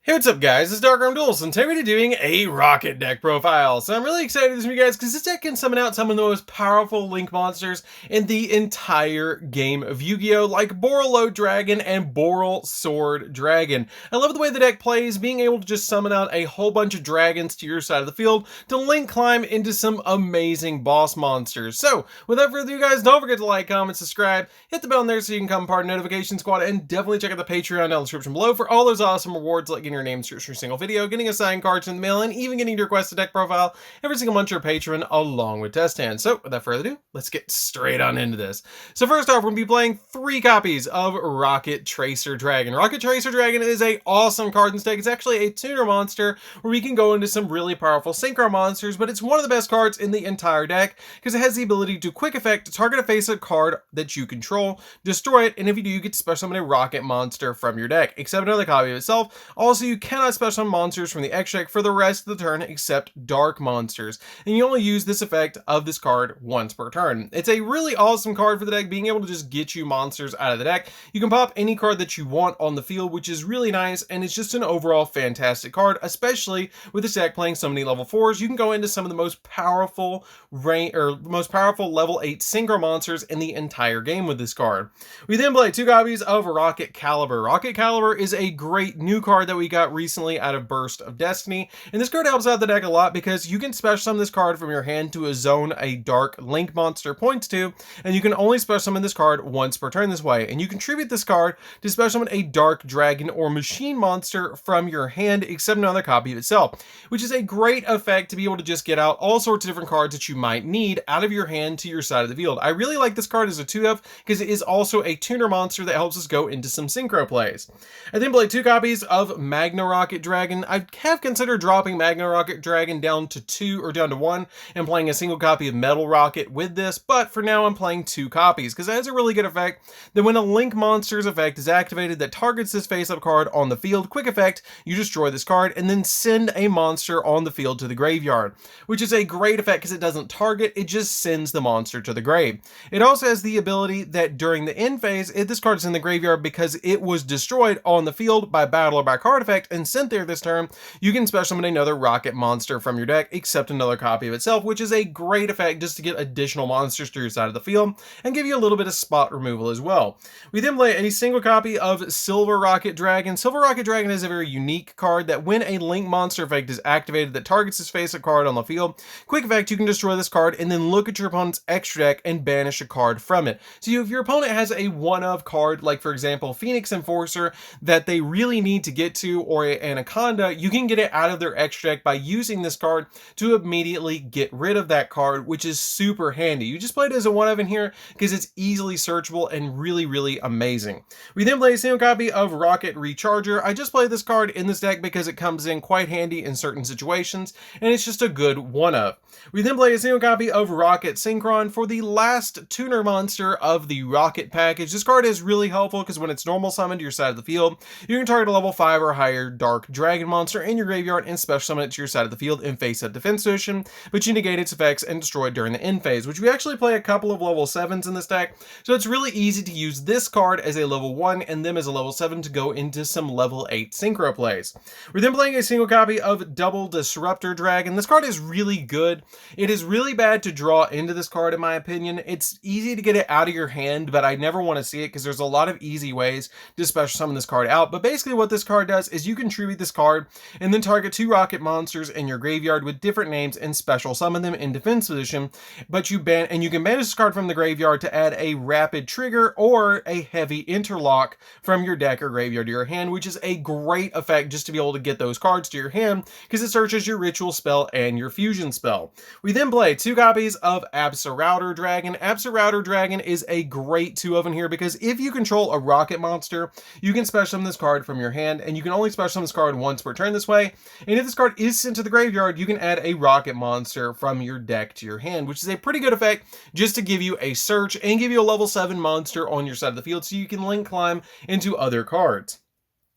Hey, what's up guys, it's DarkArmedDuelist, and today we're doing a Rokket deck profile. So I'm really excited to you guys because this deck can summon out some of the most powerful Link monsters in the entire game of Yu-Gi-Oh! Like Boral Dragon and Boral Sword Dragon. I love the way the deck plays, being able to just summon out a whole bunch of dragons to your side of the field to Link climb into some amazing boss monsters. So without further ado guys, don't forget to like, comment, subscribe, hit the bell in there so you can become part of the notification squad, and definitely check out the Patreon down in the description below for all those awesome rewards like getting your name searched for a single video, getting a signed card in the mail, and even getting to request a deck profile every single month to your patron along with test hands. So without further ado, let's get straight on into this. So first off, we're going to be playing 3 copies of Rokket Tracer Dragon. Rokket Tracer Dragon is a awesome card in this deck. It's actually a tuner monster where we can go into some really powerful synchro monsters, but it's one of the best cards in the entire deck because it has the ability to quick effect to target a face-up card that you control, destroy it, and if you do, you get to special summon a Rokket monster from your deck, except another copy of itself. Also, you cannot special summon monsters from the extra deck for the rest of the turn except dark monsters, and you only use this effect of this card once per turn. It's a really awesome card for the deck, being able to just get you monsters out of the deck. You can pop any card that you want on the field, which is really nice, and it's just an overall fantastic card, especially with this deck playing so many level 4s. You can go into some of the most powerful level 8 synchro monsters in the entire game with this card. We then play 2 copies of Rokket Caliber. Rokket Caliber is a great new card that we got recently out of Burst of Destiny, and this card helps out the deck a lot because you can special summon this card from your hand to a zone a dark Link monster points to, and you can only special summon this card once per turn this way, and you contribute this card to special summon a dark dragon or machine monster from your hand except another copy of itself, which is a great effect to be able to just get out all sorts of different cards that you might need out of your hand to your side of the field. I really like this card as a 2-of because it is also a tuner monster that helps us go into some synchro plays. I then played 2 copies of Magna Rokket Dragon. I have considered dropping Magna Rokket Dragon down to 2 or down to 1 and playing a single copy of Metal Rokket with this, but for now I'm playing 2 copies because it has a really good effect that when a Link monster's effect is activated that targets this face-up card on the field, quick effect, you destroy this card and then send a monster on the field to the graveyard, which is a great effect because it doesn't target, it just sends the monster to the grave. It also has the ability that during the end phase, if this card is in the graveyard because it was destroyed on the field by battle or by card effect and sent there this turn, you can special summon another Rokket monster from your deck except another copy of itself, which is a great effect just to get additional monsters to your side of the field and give you a little bit of spot removal as well. We then play a single copy of Silver Rokket Dragon. Silver Rokket Dragon is a very unique card that when a Link monster effect is activated that targets this face-up card on the field, quick effect, you can destroy this card and then look at your opponent's extra deck and banish a card from it. So if your opponent has a one-of card, like for example Phoenix Enforcer, that they really need to get to, or an Anaconda, you can get it out of their extra deck by using this card to immediately get rid of that card, which is super handy. You just play it as a one-of in here because it's easily searchable and really amazing. We then play a single copy of Rokket Recharger. I just play this card in this deck because it comes in quite handy in certain situations, and it's just a good one-of. We then play a single copy of Rokket Synchron for the last tuner monster of the Rokket package. This card is really helpful because when it's normal summoned to your side of the field, you can target a level 5 or higher dark dragon monster in your graveyard and special summon it to your side of the field in face-up defense position, but you negate its effects and destroy it during the end phase, which we actually play a couple of level 7s in this deck, so it's really easy to use this card as a level 1 and them as a level 7 to go into some level 8 synchro plays. We're then playing a single copy of Double Disruptor Dragon. This card is really good. It is really bad to draw into this card in my opinion. It's easy to get it out of your hand, but I never want to see it because there's a lot of easy ways to special summon this card out. But basically what this card does is you contribute this card and then target 2 Rokket monsters in your graveyard with different names and special summon them in defense position, but you can banish this card from the graveyard to add a rapid trigger or a heavy interlock from your deck or graveyard to your hand, which is a great effect just to be able to get those cards to your hand because it searches your ritual spell and your fusion spell. We then play 2 copies of Absolouter Dragon. Absolouter Dragon is a great 2-of in here because if you control a Rokket monster, you can special summon this card from your hand, and you can only special summon this card once per turn this way, and if this card is sent to the graveyard, you can add a Rokket monster from your deck to your hand, which is a pretty good effect just to give you a search and give you a level 7 monster on your side of the field so you can Link climb into other cards.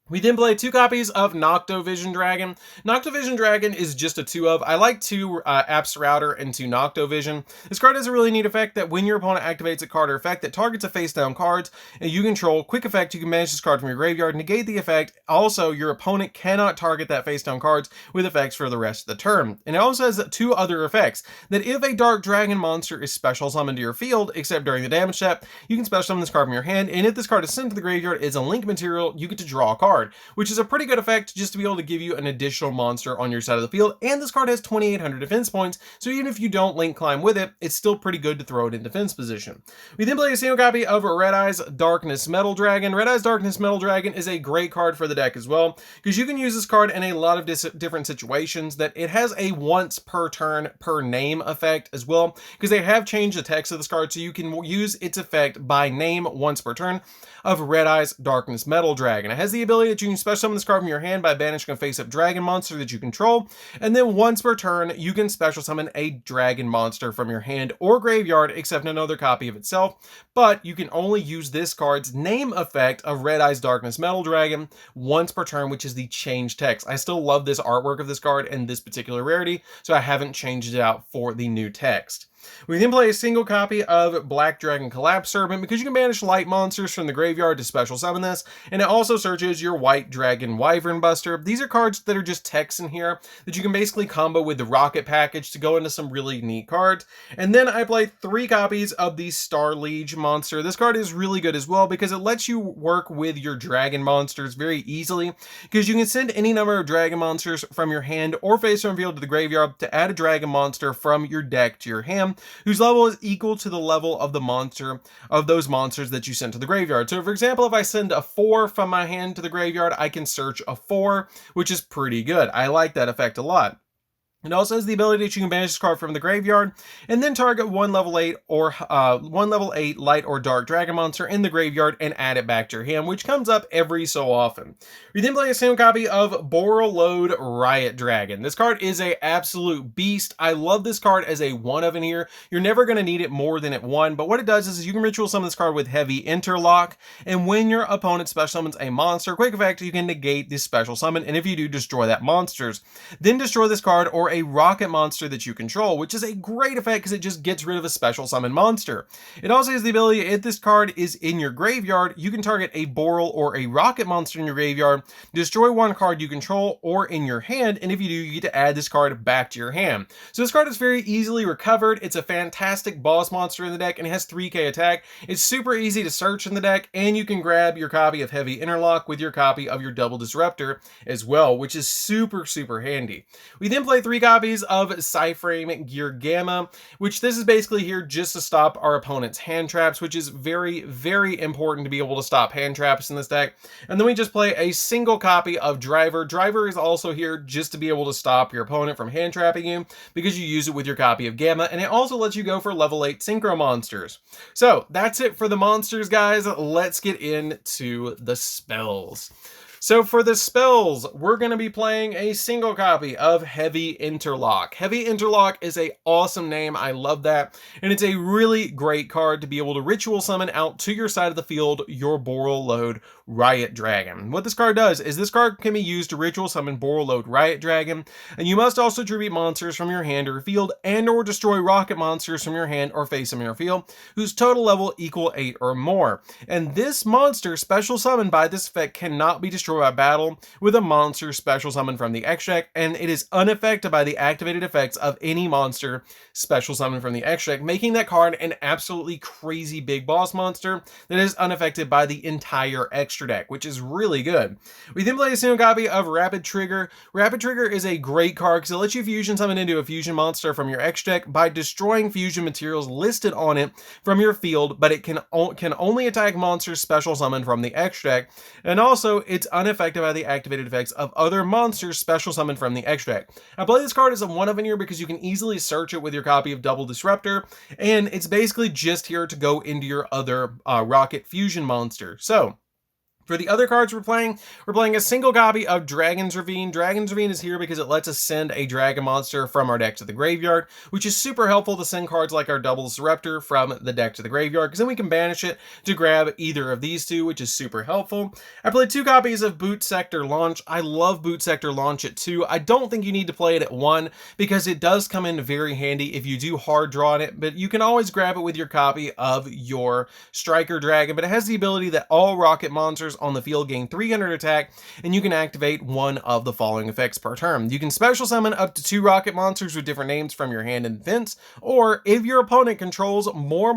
We then play 2 copies of Noctovision Dragon. Noctovision Dragon is just a 2 of. I like 2 Apps Router and 2 Noctovision. This card has a really neat effect that when your opponent activates a card or effect that targets a face down cards and you control, quick effect, you can banish this card from your graveyard, negate the effect. Also, your opponent cannot target that face down cards with effects for the rest of the turn. And it also has 2 other effects, that if a Dark Dragon monster is special summoned to your field, except during the damage step, you can special summon this card from your hand, and if this card is sent to the graveyard as a link material, you get to draw a card, which is a pretty good effect just to be able to give you an additional monster on your side of the field. And this card has 2,800 defense points, so even if you don't link climb with it, it's still pretty good to throw it in defense position. We then play a single copy of Red Eyes Darkness Metal Dragon. Red Eyes Darkness Metal Dragon is a great card for the deck as well, because you can use this card in a lot of different situations. That it has a once per turn per name effect as well, because they have changed the text of this card, so you can use its effect by name once per turn of Red Eyes Darkness Metal Dragon. It has the ability that you can special summon this card from your hand by banishing a face-up dragon monster that you control, and then once per turn, you can special summon a dragon monster from your hand or graveyard, except another copy of itself, but you can only use this card's name effect of Red Eyes Darkness Metal Dragon once per turn, which is the change text. I still love this artwork of this card and this particular rarity, so I haven't changed it out for the new text. We then play a single copy of Black Dragon Collapse Serpent, because you can banish light monsters from the graveyard to special summon this, and it also searches your White Dragon Wyvern Buster. These are cards that are just text in here that you can basically combo with the Rokket package to go into some really neat cards. And then I play 3 copies of the Star Liege monster. This card is really good as well because it lets you work with your dragon monsters very easily, because you can send any number of dragon monsters from your hand or face from field to the graveyard to add a dragon monster from your deck to your hand, whose level is equal to the level of the monster of those monsters that you sent to the graveyard. So for example, if I send a 4 from my hand to the graveyard, I can search a 4, which is pretty good. I like that effect a lot. It also has the ability that you can banish this card from the graveyard and then target one level 8 light or dark dragon monster in the graveyard and add it back to your hand, which comes up every so often. We then play a single copy of Borreload Riot Dragon. This card is a absolute beast. I love this card as a 1 of in here. You're never going to need it more than at 1, but what it does is you can ritual summon this card with Heavy Interlock, and when your opponent special summons a monster, quick effect, you can negate this special summon, and if you do, destroy that monsters. Then destroy this card or a Rokket monster that you control, which is a great effect because it just gets rid of a special summon monster. It also has the ability, if this card is in your graveyard, you can target a Borrel or a Rokket monster in your graveyard, destroy one card you control or in your hand, and if you do, you get to add this card back to your hand. So this card is very easily recovered. It's a fantastic boss monster in the deck, and it has 3k attack. It's super easy to search in the deck, and you can grab your copy of Heavy Interlock with your copy of your Double Disruptor as well, which is super handy. We then play 3 copies of Psyframe Gear Gamma, which this is basically here just to stop our opponent's hand traps, which is very important to be able to stop hand traps in this deck. And then we just play a single copy of Driver. Driver is also here just to be able to stop your opponent from hand trapping you, because you use it with your copy of Gamma, and it also lets you go for level 8 synchro monsters. So that's it for the monsters, guys. Let's get into the spells. So for the spells, we're going to be playing a single copy of Heavy Interlock. Heavy Interlock is an awesome name. I love that. And it's a really great card to be able to ritual summon out to your side of the field your Borreload Riot Dragon. What this card does is this card can be used to ritual summon Borreload Riot Dragon, and you must also tribute monsters from your hand or field and or destroy Rokket monsters from your hand or face them in your field whose total level equal 8 or more. And this monster special summoned by this effect cannot be destroyed by battle with a monster special summon from the X deck, and it is unaffected by the activated effects of any monster special summon from the X deck, making that card an absolutely crazy big boss monster that is unaffected by the entire extra deck, which is really good. We then play a single copy of Rapid Trigger. Rapid Trigger is a great card because it lets you fusion summon into a fusion monster from your X deck by destroying fusion materials listed on it from your field, but it can only attack monsters special summoned from the X deck, and also it's unaffected by the activated effects of other monsters special summoned from the X deck. I play this card as a 1 of in here because you can easily search it with your copy of Double Disruptor, and it's basically just here to go into your other Rokket fusion monster. So For the other cards we're playing a single copy of Dragon's Ravine. Dragon's Ravine is here because it lets us send a dragon monster from our deck to the graveyard, which is super helpful to send cards like our Double Disruptor from the deck to the graveyard, because then we can banish it to grab either of these two, which is super helpful. I played 2 copies of Boot Sector Launch. I love Boot Sector Launch at 2. I don't think you need to play it at 1, because it does come in very handy if you do hard draw on it, but you can always grab it with your copy of your Striker Dragon. But it has the ability that all Rokket monsters on the field gain 300 attack, and you can activate one of the following effects per turn. You can special summon up to 2 Rokket monsters with different names from your hand in defense, or if your opponent controls more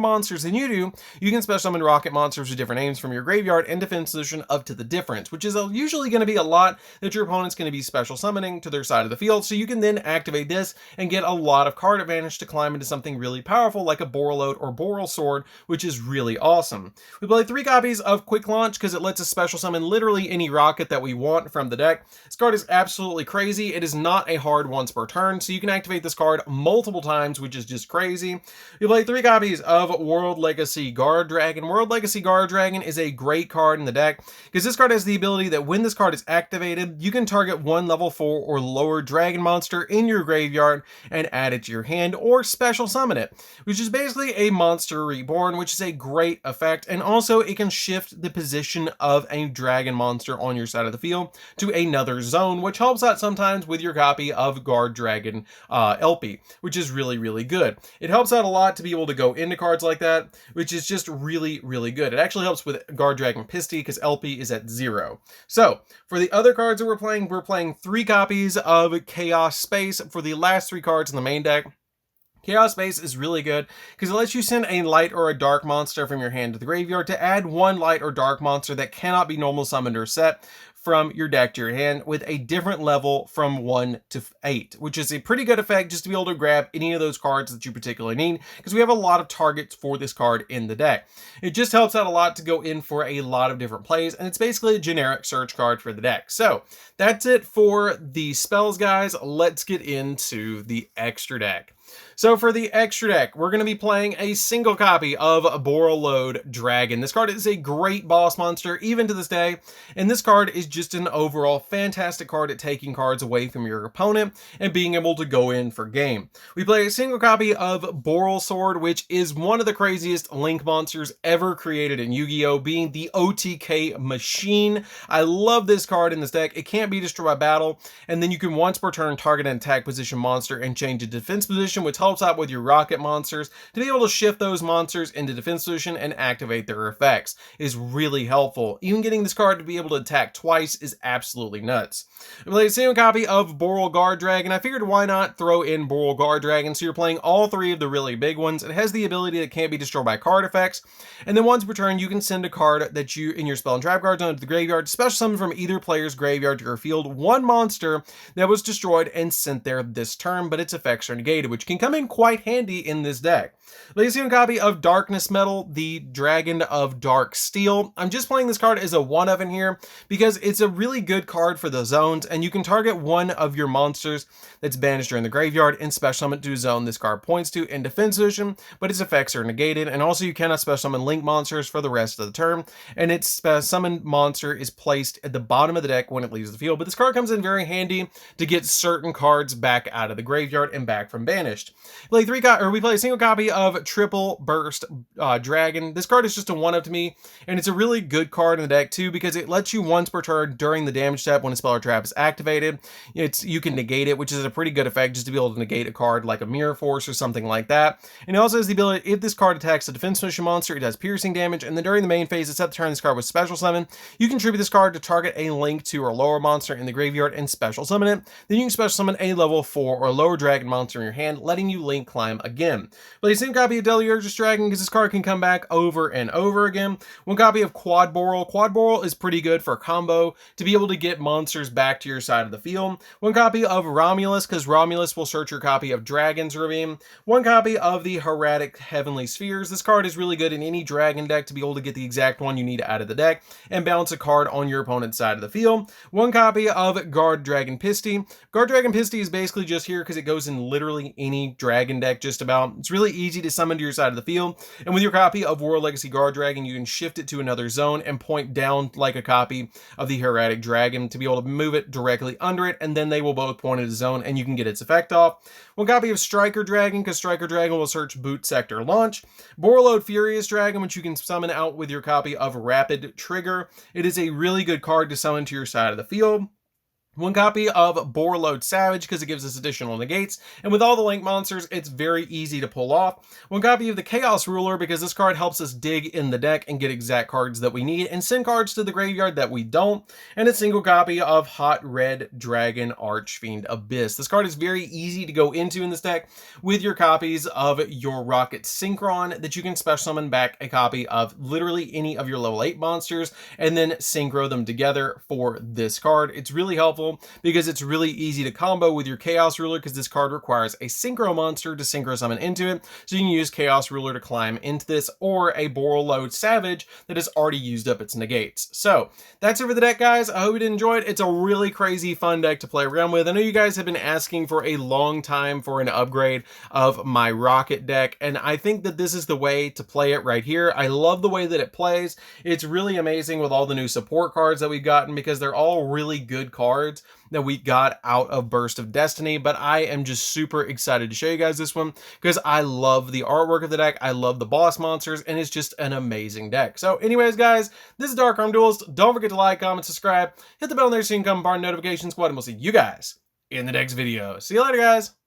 monsters than you do, you can special summon Rokket monsters with different names from your graveyard and defense position up to the difference, which is usually going to be a lot that your opponent's going to be special summoning to their side of the field, so you can then activate this and get a lot of card advantage to climb into something really powerful like a Borreload or Boral Sword, which is really awesome. We play 3 copies of Quick Launch because it lets us special summon literally any Rokket that we want from the deck. This card is absolutely crazy. It is not a hard once per turn, so you can activate this card multiple times, which is just crazy. We play 3 copies of World Legacy Guard Dragon. World Legacy Guard Dragon is a great card in the deck because this card has the ability that when this card is activated, you can target 1 level 4 or lower dragon monster in your graveyard and add it to your hand, or special summon it, which is basically a monster reborn, which is a great effect. And also it can shift the position of a dragon monster on your side of the field to another zone, which helps out sometimes with your copy of Guard Dragon LP, which is really, really good. It helps out a lot to be able to go into cards like that, which is just really, really good. It actually helps with Guard Dragon Pisty because LP is at 0. So for the other cards that we're playing 3 copies of Chaos Space for the last 3 cards in the main deck. Chaos Space is really good because it lets you send a light or a dark monster from your hand to the graveyard to add 1 light or dark monster that cannot be normal summoned or set from your deck to your hand with a different level from 1 to 8, which is a pretty good effect just to be able to grab any of those cards that you particularly need, because we have a lot of targets for this card in the deck. It just helps out a lot to go in for a lot of different plays, and it's basically a generic search card for the deck. So that's it for the spells, guys. Let's get into the extra deck. So for the extra deck, we're going to be playing a single copy of Borreload Dragon. This card is a great boss monster, even to this day, and this card is just an overall fantastic card at taking cards away from your opponent and being able to go in for game. We play a single copy of Boral Sword, which is one of the craziest Link monsters ever created in Yu-Gi-Oh!, being the OTK machine. I love this card in this deck. It can't be destroyed by battle, and then you can once per turn target an attack position monster and change a defense position, which helps out with your Rokket monsters to be able to shift those monsters into defense position and activate their effects. Is really helpful. Even getting this card to be able to attack twice is absolutely nuts. I played a single copy of Boral Guard Dragon. I figured why not throw in Boral Guard Dragon, so you're playing all 3 of the really big ones. It has the ability that can't be destroyed by card effects, and then once per turn you can send a card that you in your spell and trap guard zone to the graveyard, special summon from either player's graveyard to your field 1 monster that was destroyed and sent there this turn, but its effects are negated, which can come in quite handy in this deck. Let's see a copy of Darkness Metal, the Dragon of Dark Steel. I'm just playing this card as a one of in here because it's a really good card for the zones, and you can target 1 of your monsters that's banished during the graveyard and special summon to a zone this card points to in defense position, but its effects are negated, and also you cannot special summon Link monsters for the rest of the turn, and its summoned monster is placed at the bottom of the deck when it leaves the field. But this card comes in very handy to get certain cards back out of the graveyard and back from banished. We play a single copy of Triple Burst Dragon. This card is just a one-up to me, and it's a really good card in the deck too because it lets you once per turn during the damage step when a spell or trap is activated. You can negate it, which is a pretty good effect just to be able to negate a card like a Mirror Force or something like that. And it also has the ability, if this card attacks a defense mission monster, it does piercing damage, and then during the main phase, except the turn this card with special summon, you can tribute this card to target a Link 2 or lower monster in the graveyard and special summon it. Then you can special summon a level 4 or lower dragon monster in your hand, letting you Link climb again. Play a single copy of Delurgus Dragon because this card can come back over and over again. 1 copy of Quad Boral. Quad Boral is pretty good for a combo to be able to get monsters back to your side of the field. 1 copy of Romulus because Romulus will search your copy of Dragon's Ravine. 1 copy of the Heretic Heavenly Spheres. This card is really good in any dragon deck to be able to get the exact one you need out of the deck and bounce a card on your opponent's side of the field. 1 copy of Guard Dragon Pisty. Guard Dragon Pisty is basically just here because it goes in literally any dragon deck just about. It's really easy to summon to your side of the field, and with your copy of World Legacy Guard Dragon, you can shift it to another zone and point down like a copy of the Hieratic Dragon to be able to move it directly under it, and then they will both point at a zone and you can get its effect off. One copy of Striker Dragon, because Striker Dragon will search Boot Sector Launch. Borreload Furious Dragon, which you can summon out with your copy of Rapid Trigger. It is a really good card to summon to your side of the field. One copy of Borreload Savage, because it gives us additional negates, and with all the Link monsters, it's very easy to pull off. One copy of the Chaos Ruler, because this card helps us dig in the deck and get exact cards that we need, and send cards to the graveyard that we don't. And a single copy of Hot Red Dragon Archfiend Abyss. This card is very easy to go into in this deck with your copies of your Rokket Synchron, that you can special summon back a copy of literally any of your level 8 monsters, and then synchro them together for this card. It's really helpful because it's really easy to combo with your Chaos Ruler, because this card requires a Synchro monster to Synchro summon into it, so you can use Chaos Ruler to climb into this, or a Borreload Savage that has already used up its negates. So that's it for the deck, guys. I hope you did enjoy it. It's a really crazy fun deck to play around with. I know you guys have been asking for a long time for an upgrade of my Rokket deck, and I think that this is the way to play it right here. I love the way that it plays. It's really amazing with all the new support cards that we've gotten, because they're all really good cards that we got out of Burst of Destiny. But I am just super excited to show you guys this one, because I love the artwork of the deck, I love the boss monsters, and it's just an amazing deck. So anyways, guys, this is DarkArmedDuelist. Don't forget to like, comment, subscribe, hit the bell there so you can come part of notification squad, and we'll see you guys in the next video. See you later, guys.